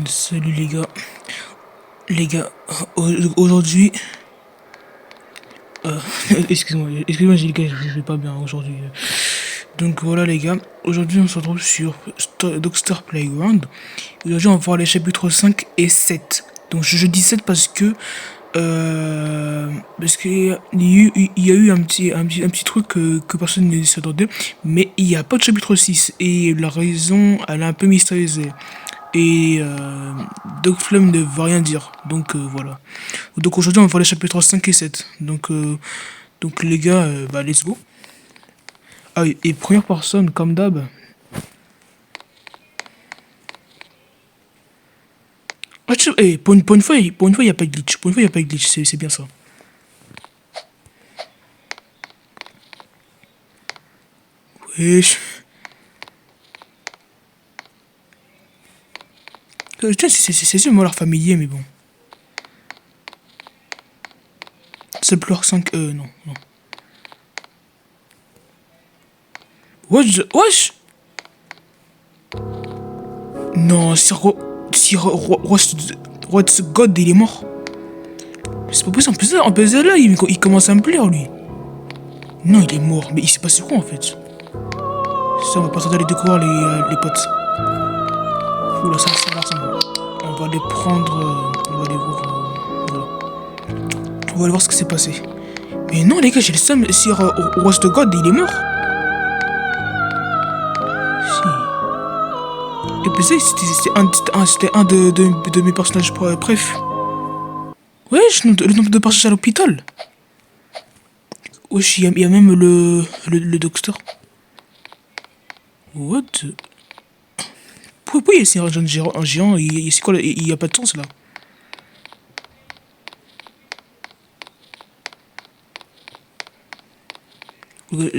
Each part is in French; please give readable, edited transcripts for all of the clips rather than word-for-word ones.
Salut les gars. Les gars, aujourd'hui... euh, excuse-moi j'ai les gars, je vais pas bien aujourd'hui. Donc voilà les gars, aujourd'hui on se retrouve sur Dogster Playground. Aujourd'hui on va voir les chapitres 5 et 7. Donc je dis 7 parce qu'il y a eu un petit truc que personne ne s'attendait. Mais il n'y a pas de chapitre 6. Et la raison, elle est un peu mystérieuse. Et Doc Flame ne veut rien dire. Donc voilà. Donc aujourd'hui on va voir les chapitres 5 et 7. Donc les gars, bah let's go. Ah et première personne, comme d'hab. Ah, pour une fois, il n'y a pas de glitch. Pour une fois, il n'y a pas de glitch, c'est bien ça. Wesh. Tiens, c'est sûr, moi, leur familier, mais bon. C'est pleure 5, non, non. Wesh, wesh. Non, si What's God, il est mort. C'est pas possible, en plus là, il commence à me plaire, lui. Non, il est mort, mais il s'est passé quoi, en fait? Ça, on va pas tarder à les découvrir, les potes. Oula, ça a l'air sympa. On va les prendre, on va les voir, voilà. On va aller voir ce qui s'est passé. Mais non, les gars, j'ai le seum. Si Rose de God, il est mort. Si. Et puis ça, c'était un de mes personnages préf. Wesh, le nombre de personnages à l'hôpital. Wesh, il y a même le docteur. What? Pourquoi il y a un géant, c'est quoi, il y a pas de sens là.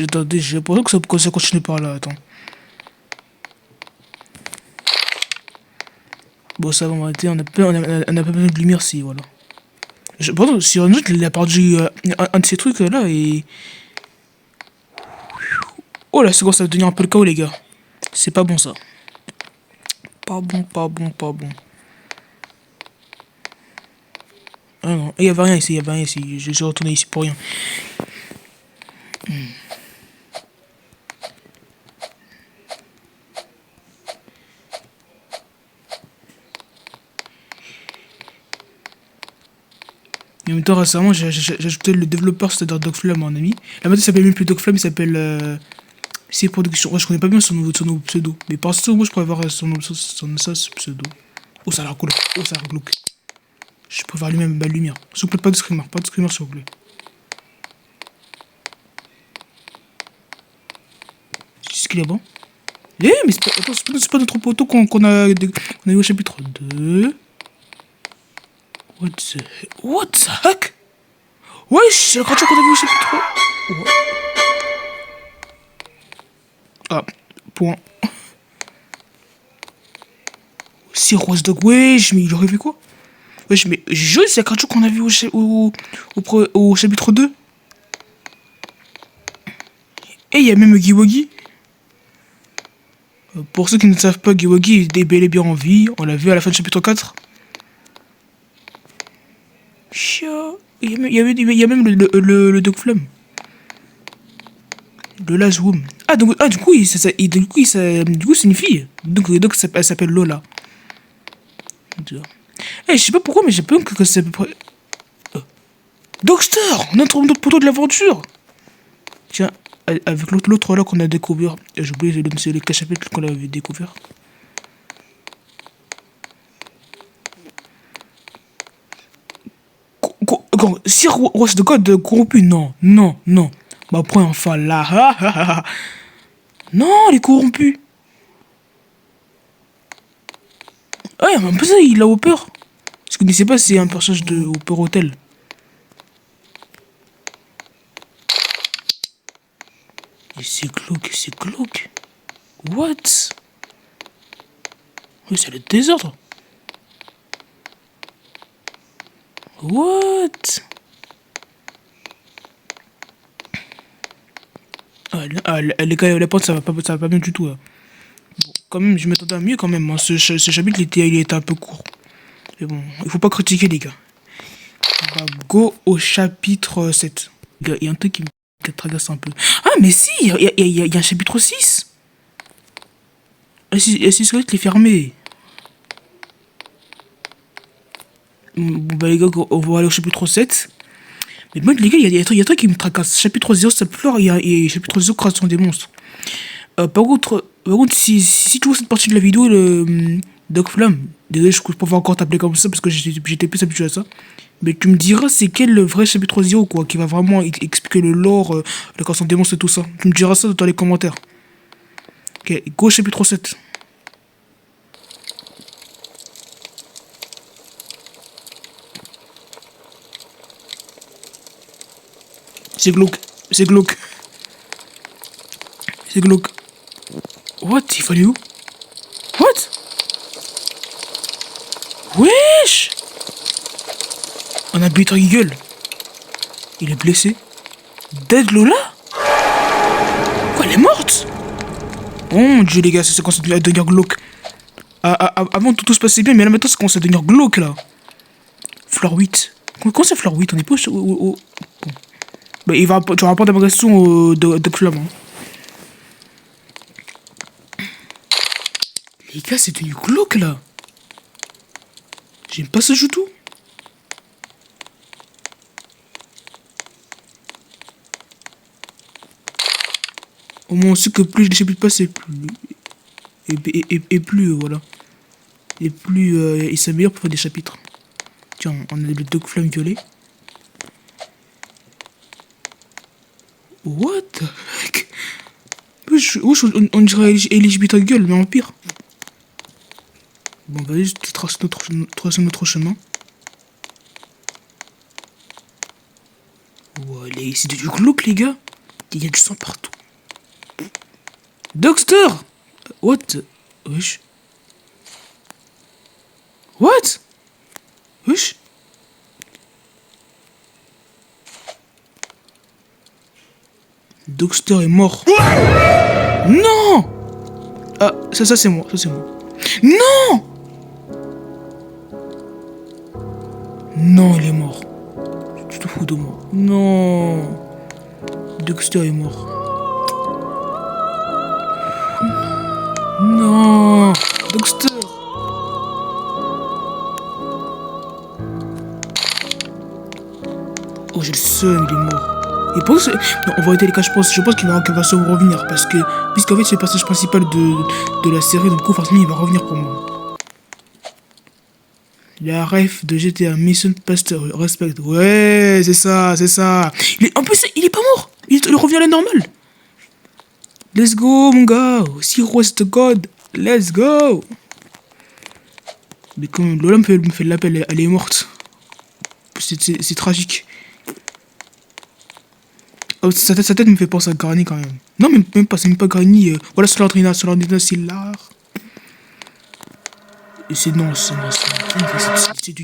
Attendez, j'ai l'impression que ça continue par là, attends. Bon, ça va, on a pas besoin de lumière, si, voilà. Pardon, si un autre, il a perdu un de ces trucs là et... Oh là, c'est quoi, ça va devenir un peu le chaos, les gars. C'est pas bon, ça. Pas bon, pas bon, pas bon. Ah non, il y avait rien ici, il y avait rien ici. Je suis retourné ici pour rien. Et en même temps, récemment, j'ai ajouté le développeur, c'est-à-dire Dogflame, mon ami. La méthode s'appelle même plus Dogflame, il s'appelle C Production. Ouais, je connais pas bien son nouveau pseudo. Mais par ça, moi, je pourrais voir son pseudo. Oh, ça a l'air cool. Oh, ça a l'air glauque. Je préfère lui-même ma lumière. S'il vous plaît, pas de screamer. Pas de screamer, s'il vous plaît. Est-ce qu'il est bon? Eh, mais attends, c'est pas notre poteau qu'on a eu au chapitre 2. What the heck? Wesh, c'est la créature qu'on a vu au chapitre 3. Ouais. Ah, point. C'est Rose Dog, wesh, mais il aurait vu quoi? Wesh, mais je c'est la créature qu'on a vu au chapitre 2. Et il y a même Giwagi. Pour ceux qui ne savent pas, Giwagi est bel et bien en vie. On l'a vu à la fin du chapitre 4. Chia. Il y a même le Dog Flamme. Le Last Room. Du coup, du coup, c'est une fille. Donc, elle s'appelle Lola. Eh, je sais pas pourquoi, mais j'ai peur que c'est à peu près. Dogster, notre poteau de l'aventure. Tiens, avec l'autre là qu'on a découvert. J'ai oublié de donner les chapitres qu'on avait découvert. Sir Rose de God corrompu, non, non, non. Bah, point enfin là. Non, il est corrompu. Ah, mais un peu ça, il a Hopper. Ce que vous ne savez pas, c'est un personnage de Hopper Hotel. Et c'est glauque. What? Oui, c'est le désordre. What? Les gars, les potes, ça va pas bien du tout. Hein. Bon. quand même, je m'attendais à mieux quand même. Hein. Ce chapitre, il était un peu court. Mais bon, il faut pas critiquer, les gars. On va go au chapitre 7. Les gars, il y a un truc qui me tracasse un peu. Ah, mais si, il y a un chapitre 6. Ah, si, squelette, il est fermé. Bon, bah, les gars, on va aller au chapitre 7. Mais moi, les gars, il y a un truc qui me tracasse. Chapitre 0, ça pleure, et chapitre 0, création des monstres. Par contre si tu vois cette partie de la vidéo, le Doc Flamme, désolé, je peux pas encore t'appeler comme ça parce que j'étais plus habitué à ça. Mais tu me diras c'est quel le vrai chapitre 0 quoi, qui va vraiment expliquer le lore, la création des monstres et tout ça. Tu me diras ça dans les commentaires. Ok, go chapitre 7. C'est glauque, c'est glauque. C'est glauque. What? Il fallait où? What? Wesh! On a buté Eagle. Il est blessé. Dead Lola? Quoi, elle est morte? Oh mon dieu, les gars, ça commence à devenir glauque. Avant, tout se passait bien, mais là maintenant, ça commence à devenir glauque là. Fleur 8. Comment c'est Fleur 8? On est pas au... Bon. Bah, tu vas répondre à ma question de Flamme. Hein. Les gars, c'est devenu glauque là. J'aime pas ce jeu tout. Au moins, on sait que plus je les chapitres passent, plus. Et plus, voilà. Et plus il s'améliore pour faire des chapitres. Tiens, on a le Dog Flamme violet. What the heck? On dirait Elizabeth Gueule, mais en pire. Bon, vas-y, tu traces notre chemin. Ouais, c'est du glauque, les gars. Il y a du sang partout. Dogster! What? Wesh. What? Wesh. Dogster est mort. Non! Ah, ça c'est moi, Non! Non, il est mort. Tu te fous de moi. Non. Dogster est mort. Non. Dogster. Oh, j'ai le seum, il est mort. Et pense, non, on va arrêter les cas, je pense qu'il va se revenir parce que, puisqu'en fait c'est le passage principal de la série, donc forcément il va revenir pour moi. La ref de GTA Mission Pasteur, respect. Ouais, c'est ça. En plus, il est pas mort. Il revient à la normale. Let's go, mon gars. Zero is the God. Let's go. Mais comme Lola me fait de l'appel, elle est morte. C'est tragique. Oh, sa tête me fait penser à Granny quand même. Non, même pas, c'est même pas Granny. Voilà, Solandrina, c'est l'art. Et c'est d'une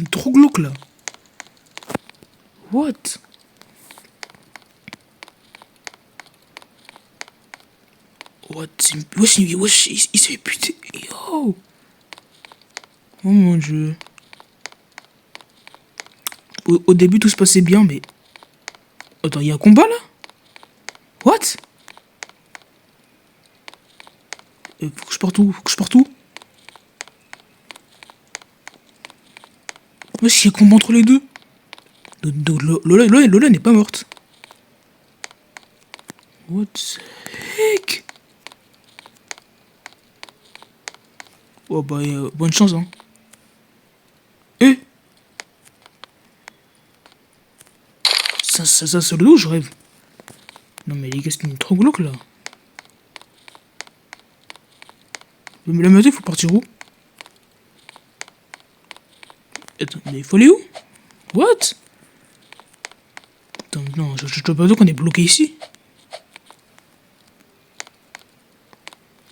trop glauque là. What? What? Wesh, il s'est fait puter. Yo. Oh mon dieu. Au début tout se passait bien, mais... Attends, il y a un combat là? What? Faut que je parte où? Wesh, il y a un combat entre les deux. Lola n'est pas morte. What the heck? Oh bah, bonne chance, hein. Eh? Ça c'est le dos, je rêve. Non mais les gars, c'est une trop glauque là. Mais la matin, il faut partir où? Attends, mais il faut aller où? What? Attends, non, je dois pas dire qu'on est bloqué ici.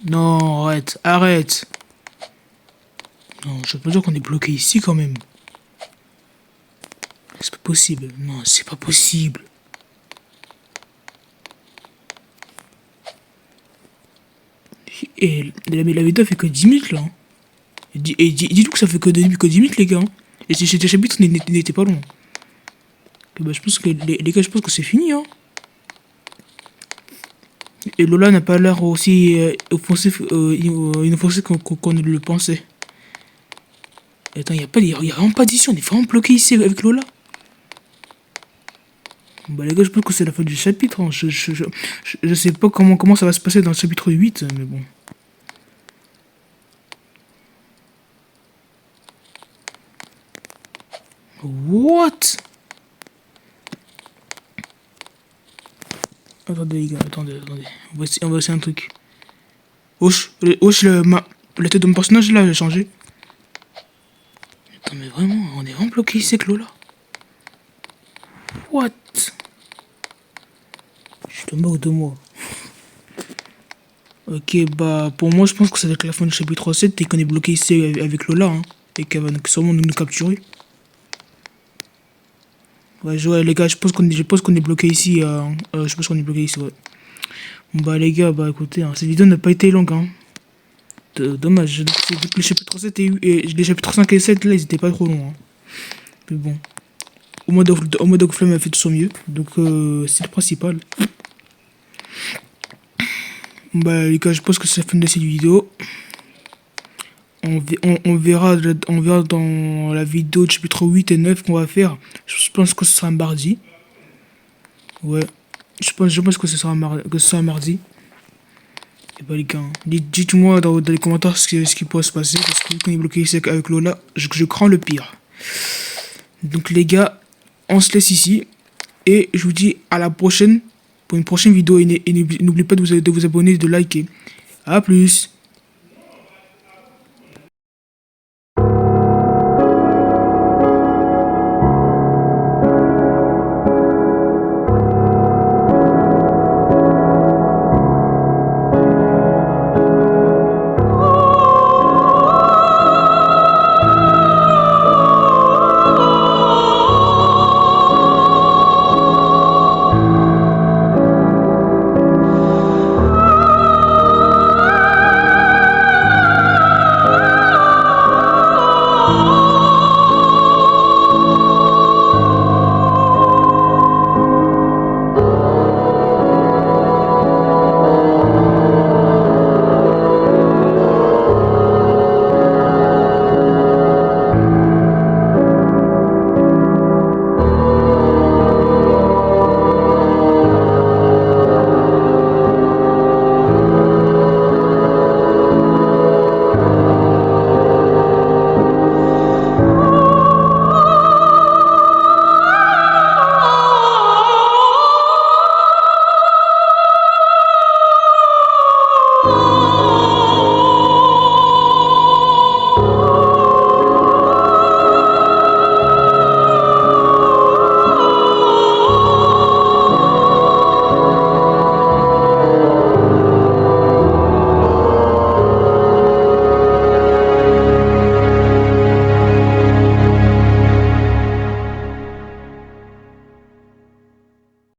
Non, arrête. Non, je peux pas dire qu'on est bloqué ici quand même. C'est pas possible. Non, c'est pas possible. Et la vidéo fait que 10 minutes là. Hein. Et dites-vous que ça fait que 10 minutes les gars. Hein. Et ces chapitres n'étaient pas longs. Et bah, je pense que les gars, je pense que c'est fini. Hein. Et Lola n'a pas l'air aussi inoffensif qu'on ne le pensait. Et attends, y a vraiment pas d'issue, on est vraiment bloqué ici avec Lola. Bah les gars, je pense que c'est la fin du chapitre. Hein. Je sais pas comment ça va se passer dans le chapitre 8, mais bon. What? Attendez les gars, attendez. On va essayer un truc. Wesh, la tête de mon personnage là, elle a changé. Attends, mais vraiment, on est vraiment bloqué ici avec Lola. What? Je te moque de moi. Ok, bah pour moi je pense que ça va être la fin du chapitre 7 et qu'on est bloqué ici avec Lola. Hein, et qu'elle va sûrement nous capturer. Ouais, les gars, je pense qu'on est bloqué ici. Je pense qu'on est bloqué ici, ouais. Bon, bah les gars, bah écoutez, hein, cette vidéo n'a pas été longue. Hein. Dommage, donc, les chapitres 7 et les chapitres 5 et 7 là, ils étaient pas trop longs. Hein. Mais bon. Au moins Dogflame a fait de son mieux. Donc c'est le principal. Bah les gars, je pense que c'est la fin de cette vidéo. On verra dans la vidéo de chapitre 8 et 9 qu'on va faire. Je pense que ce sera un mardi. Ouais. Je pense que ce sera un mardi. Et bah les gars, dites-moi dans les commentaires ce qui pourrait se passer. Parce que quand on est bloqué ici avec Lola, je crains le pire. Donc les gars, on se laisse ici. Et je vous dis à la prochaine pour une prochaine vidéo. Et n'oubliez pas de vous abonner et de liker. A plus.